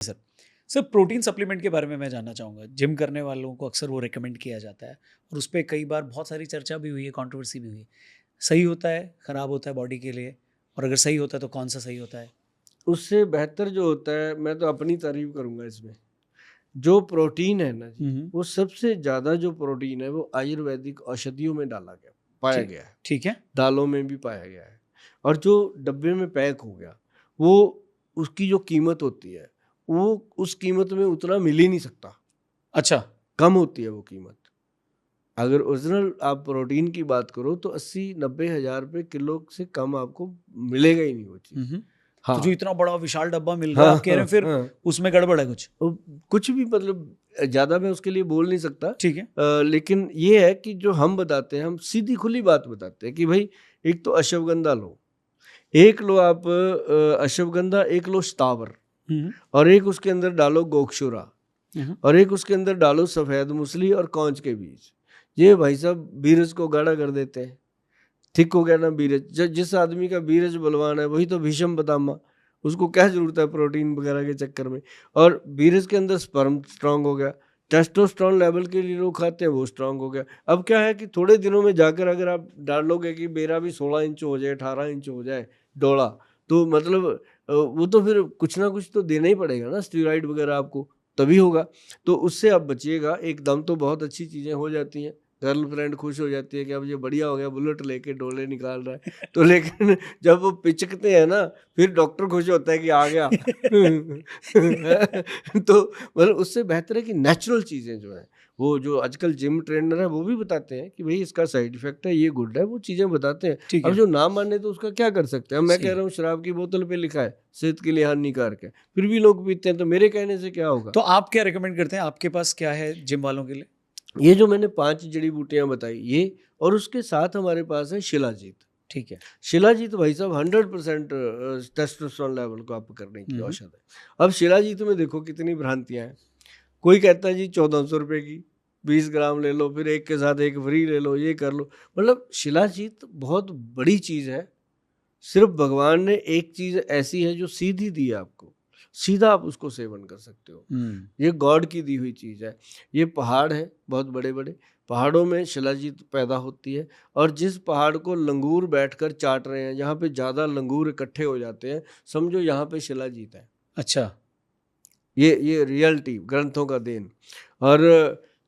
Sir. Sir, protein supplement के बारे में मैं जानना चाहूँगा। जिम करने वालों को अक्सर वो रिकमेंड किया जाता है और उस पे कई बार बहुत सारी चर्चा भी हुई है, कंट्रोवर्सी भी हुई है। सही होता है, खराब होता है बॉडी के लिए? और अगर सही होता है तो कौन-सा सही होता है? उससे बेहतर जो होता है, मैं तो अपनी तारीफ़ करूँगा इसमें। जो प्रोटीन है ना जी, हुँ, हुँ। वो सबसे ज़्यादा जो प्रोटीन है वो आयुर्वेदिक औषधियों में पाया ठीक गया है। ठीक है। दालों में भी पाया गया है। और जो डब्बे में पैक हो गया, वो उसकी जो कीमत होती है, वो उस कीमत में उतना मिल ही नहीं सकता, अच्छा। कम होती है वो कीमत। अगर ओरिजिनल आप प्रोटीन की बात करो तो 80-90 हज़ार रुपए किलो से कम आपको मिलेगा ही नहीं वो चीज़। हुँ, हुँ। तो जो हाँ, इतना बड़ा विशाल डब्बा मिल रहा है, हाँ, आप कह रहे हाँ, हैं फिर हाँ। उसमें गड़बड़ है कुछ? वो कुछ भी मतलब ज़्यादा मैं उसके लिए बोल नहीं सकता, ठीक है। लेकिन ये है कि जो हम बताते हैं, हम सीधी खुली बात बताते हैं कि भाई एक तो अश्वगंधा लो, एक लो आप अश्वगंधा, एक लो स्थावर, हुँ, हुँ। और एक उसके अंदर डालो गोक्षुरा, हुँ, हुँ। और एक उसके अंदर डालो सफ़ेद मूसली और कौंच के बीज। ये भाई साहब बीरज को गाढ़ा कर देते हैं। ठीक हो गया ना बीरज। जिस आदमी का बीरज बलवान है वही तो भीषम पितामह, उसको क्या जरूरत है प्रोटीन वगैरह के चक्कर में। और बीरज के अंदर स्पर्म स्ट्रांग हो गया, टेस्टोस्टेरोन लेवल के लिए लोग खाते हैं वो स्ट्रांग हो गया। अब क्या है कि थोड़े दिनों में जाकर अगर आप डालोगे कि मेरा भी 16 इंच हो जाए, 18 इंच हो जाए डोला, तो मतलब वो तो फिर कुछ ना कुछ तो देना ही पड़ेगा ना, स्टीरॉइड वगैरह आपको, तभी होगा। तो उससे आप बचिएगा। एकदम तो बहुत अच्छी चीज़ें हो जाती हैं, गर्लफ्रेंड खुश हो जाती है कि अब ये बढ़िया हो गया, बुलेट लेके डोले निकाल रहा है। तो लेकिन जब वो पिचकते हैं ना, फिर डॉक्टर खुश होता है कि आ गया। तो मतलब उससे बेहतर है कि नेचुरल चीज़ें जो हैं, वो जो आजकल जिम ट्रेनर है वो भी बताते हैं कि भाई इसका साइड इफेक्ट है, ये गुड है, वो चीज़ें बताते हैं। ठीक अब है। जो ना माने तो उसका क्या कर सकते हैं। अब मैं सही कह है। रहा हूँ शराब की बोतल पे लिखा है सेहत के लिए हानिकारक है, फिर भी लोग पीते हैं, तो मेरे कहने से क्या होगा। तो आप क्या रिकमेंड करते हैं? आपके पास क्या है जिम वालों के लिए? ये जो मैंने 5 जड़ी बूटियाँ बताई ये, और उसके साथ हमारे पास है शिलाजीत। ठीक है। शिलाजीत भाई साहब 100% टेस्टोस्टेरोन लेवल को अप करने की हुँ, हुँ। औषध है। अब शिलाजीत में देखो कितनी भ्रांतियाँ हैं। कोई कहता है जी 1400 रुपए की 20 ग्राम ले लो, फिर एक के साथ एक फ्री ले लो, ये कर लो। मतलब शिलाजीत बहुत बड़ी चीज़ है। सिर्फ भगवान ने एक चीज़ ऐसी है जो सीधी दी है आपको, सीधा आप उसको सेवन कर सकते हो। हुँ। ये गॉड की दी हुई चीज़ है। ये पहाड़ है बहुत बड़े-बड़े, पहाड़ों में शिलाजीत पैदा होती है। और जिस पहाड़ को लंगूर बैठकर चाट रहे हैं, जहाँ पे ज़्यादा लंगूर इकट्ठे हो जाते हैं, समझो यहाँ पे शिलाजीत है। अच्छा। ये रियलिटी ग्रंथों का देन। और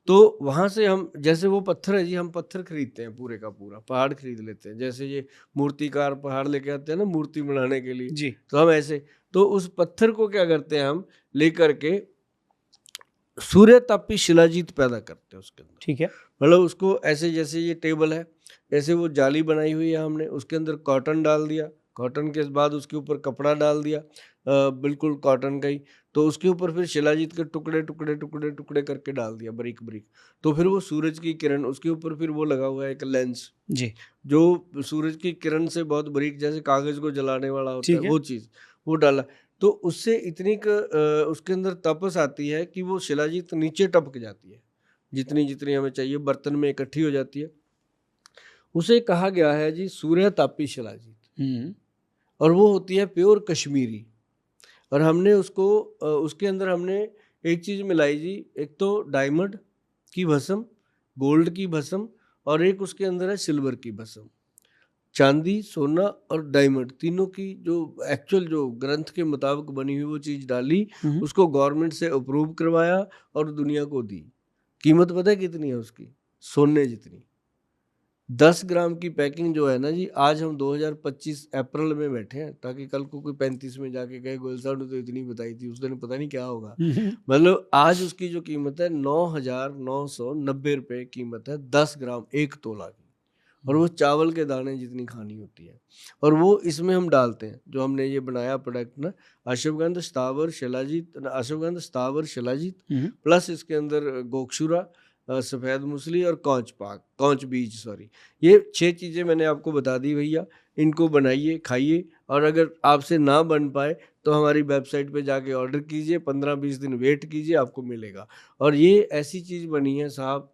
तो वहाँ से हम, जैसे वो पत्थर है जी, हम पत्थर खरीदते हैं पूरे का पूरा, पहाड़ खरीद लेते हैं। जैसे ये मूर्तिकार पहाड़ लेके आते हैं ना मूर्ति बनाने के लिए, जी। तो हम ऐसे, तो उस पत्थर को क्या करते हैं हम लेकर के सूर्य तापी शिलाजीत पैदा करते हैं उसके अंदर। ठीक है। मतलब उसको ऐसे, जैसे ये टेबल है, ऐसे वो जाली बनाई हुई है हमने, उसके अंदर कॉटन डाल दिया, कॉटन के बाद उसके ऊपर कपड़ा डाल दिया, बिल्कुल कॉटन का ही। तो उसके ऊपर फिर शिलाजीत के टुकड़े टुकड़े टुकड़े टुकड़े करके डाल दिया, बारीक बारीक। तो फिर वो सूरज की किरण, उसके ऊपर फिर वो लगा हुआ है एक लेंस, जी। जो सूरज की किरण से बहुत बारीक, जैसे कागज को जलाने वाला होता है ठीक है। वो चीज़, वो डाला। तो उससे इतनी उसके अंदर तपस आती है कि वो शिलाजीत नीचे टपक जाती है, जितनी जितनी हमें चाहिए बर्तन में इकट्ठी हो जाती है। उसे कहा गया है जी सूर्य तापी शिलाजीत, हुँ। और वो होती है प्योर कश्मीरी। और हमने उसको उसके अंदर हमने एक चीज़ मिलाई जी, एक तो डायमंड की भस्म, गोल्ड की भस्म, और एक उसके अंदर है सिल्वर की भस्म। चांदी, सोना और डायमंड तीनों की जो एक्चुअल जो ग्रंथ के मुताबिक बनी हुई वो चीज़ डाली, हुँ, हुँ। उसको गवर्नमेंट से अप्रूव करवाया और दुनिया को दी। कीमत पता है कितनी है उसकी? सोने जितनी। 10 ग्राम की पैकिंग जो है ना जी, आज हम 2025 अप्रैल में बैठे हैं, ताकि कल को कोई 35 में जाके कहे गोयल साहब ने तो इतनी बताई थी, उस दिन पता नहीं क्या होगा। हुँ, हुँ। मतलब आज उसकी जो कीमत है 9,990 रुपये कीमत है 10 ग्राम 1 तोला की। और वो चावल के दाने जितनी खानी होती है। और वो इसमें हम डालते हैं, जो हमने ये बनाया प्रोडक्ट ना, अश्वगंध स्थावर शिलाजीत, अश्वगंध स्थावर शिलाजीत, हुँ, हुँ। प्लस इसके अंदर गोक्षुरा, सफ़ेद मूसली और कौच बीज सॉरी। ये 6 चीज़ें मैंने आपको बता दी भैया। इनको बनाइए, खाइए, और अगर आपसे ना बन पाए तो हमारी वेबसाइट पे जाके ऑर्डर कीजिए, 15-20 दिन वेट कीजिए, आपको मिलेगा। और ये ऐसी चीज़ बनी है साहब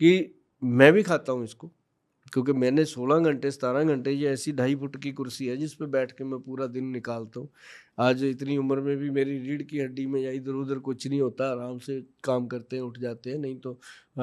कि मैं भी खाता हूँ इसको, क्योंकि मैंने 16 घंटे 17 घंटे, ये ऐसी 2.5 फुट की कुर्सी है जिस पे बैठ के मैं पूरा दिन निकालता हूँ। आज इतनी उम्र में भी मेरी रीढ़ की हड्डी में या इधर उधर कुछ नहीं होता, आराम से काम करते हैं, उठ जाते हैं, नहीं तो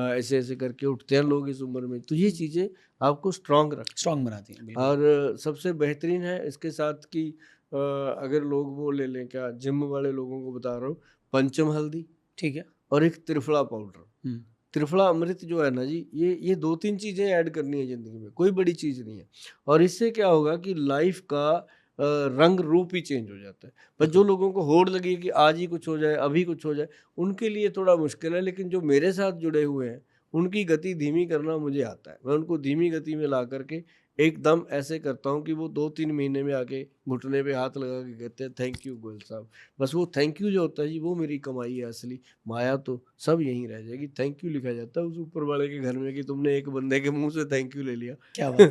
ऐसे ऐसे करके उठते हैं लोग इस उम्र में। तो ये चीज़ें आपको स्ट्रांग रखती स्ट्रांग बनाती हैं, बिल्कुल। और सबसे बेहतरीन है इसके साथ कि अगर लोग वो ले लें, क्या जिम वाले लोगों को बता रहा हूँ, पंचम हल्दी ठीक है। और एक त्रिफला पाउडर। हुँ, त्रिफला अमृत जो है ना जी, ये 2-3 चीज़ें ऐड करनी है ज़िंदगी में, कोई बड़ी चीज़ नहीं है। और इससे क्या होगा कि लाइफ़ का रंग रूप ही चेंज हो जाता है। पर जो बिल्कुल। लोगों को होड़ लगी है कि आज ही कुछ हो जाए, अभी कुछ हो जाए, उनके लिए थोड़ा मुश्किल है। लेकिन जो मेरे साथ जुड़े हुए हैं, उनकी गति धीमी करना मुझे आता है। मैं उनको धीमी गति में ला कर के एकदम ऐसे करता हूँ कि वो 2-3 महीने में आके घुटने पे हाथ लगा के कहते हैं, थैंक यू गोयल साहब। बस वो थैंक यू जो होता है जी, वो मेरी कमाई है असली। माया तो सब यहीं रह जाएगी। थैंक यू लिखा जाता है उस ऊपर वाले के घर में कि तुमने एक बंदे के मुँह से थैंक यू ले लिया। क्या बात है।